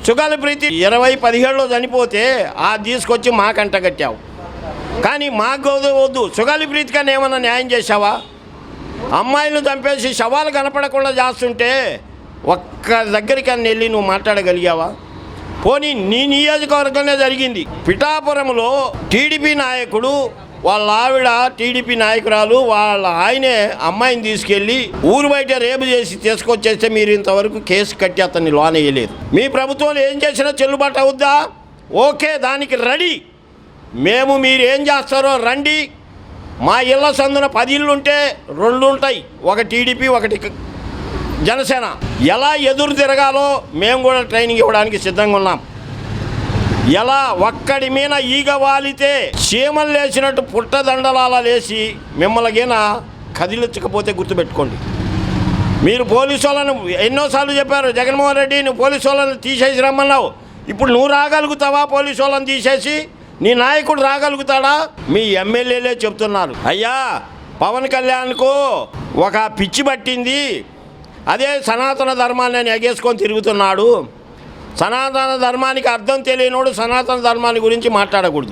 సుగాలి ప్రీతి 2017లో చనిపోతే ఆ తీసుకొచ్చి మాకంట కట్టావు. కానీ మాకు వద్దు. సుగాలి ప్రీతి కన్నా ఏమన్నా న్యాయం చేశావా? అమ్మాయిలను చంపేసి శవాలు కనపడకుండా చేస్తుంటే ఒక్క దగ్గరికన్నా వెళ్ళి నువ్వు మాట్లాడగలిగావా? పోనీ నీ నియోజకవర్గంలో జరిగింది. పిఠాపురంలో టీడీపీ నాయకుడు వాళ్ళ ఆవిడ టీడీపీ నాయకురాలు వాళ్ళ ఆయనే అమ్మాయిని తీసుకెళ్ళి ఊరు బయట రేపు చేసి తీసుకొచ్చేస్తే మీరు ఇంతవరకు కేసు కట్టి అతన్ని లోనేయలేదు. మీ ప్రభుత్వంలో ఏం చేసినా చెల్లుబాటు అవుద్దా? ఓకే, దానికి రెడీ. మేము మీరు ఏం చేస్తారో రండి. మా ఇళ్ల సందున 10 ఇళ్ళు ఉంటే 2 ఉంటాయి, ఒక టీడీపీ ఒకటి జనసేన. ఎలా ఎదురు తిరగాలో మేము కూడా ట్రైనింగ్ ఇవ్వడానికి సిద్ధంగా ఉన్నాం. ఎలా ఒక్కడి మీద ఈగ వాలితే చీమలు లేచినట్టు పుట్టదండలాల లేచి మిమ్మల్నిగైనా కదిలించకపోతే గుర్తుపెట్టుకోండి. మీరు పోలీసు వాళ్ళను ఎన్నోసార్లు చెప్పారు, జగన్మోహన్ రెడ్డి నువ్వు పోలీసు వాళ్ళని తీసేసి రమ్మన్నావు. ఇప్పుడు నువ్వు రాగలుగుతావా? పోలీసు వాళ్ళని తీసేసి నీ నాయకుడు రాగలుగుతాడా? మీ ఎమ్మెల్యేలే చెప్తున్నారు, అయ్యా పవన్ కళ్యాణ్కు ఒక పిచ్చి పట్టింది, అదే సనాతన ధర్మాన్ని ఎగేసుకొని తిరుగుతున్నాడు. సనాతన ధర్మానికి అర్థం తెలియనోడు సనాతన ధర్మాన్ని గురించి మాట్లాడకూడదు.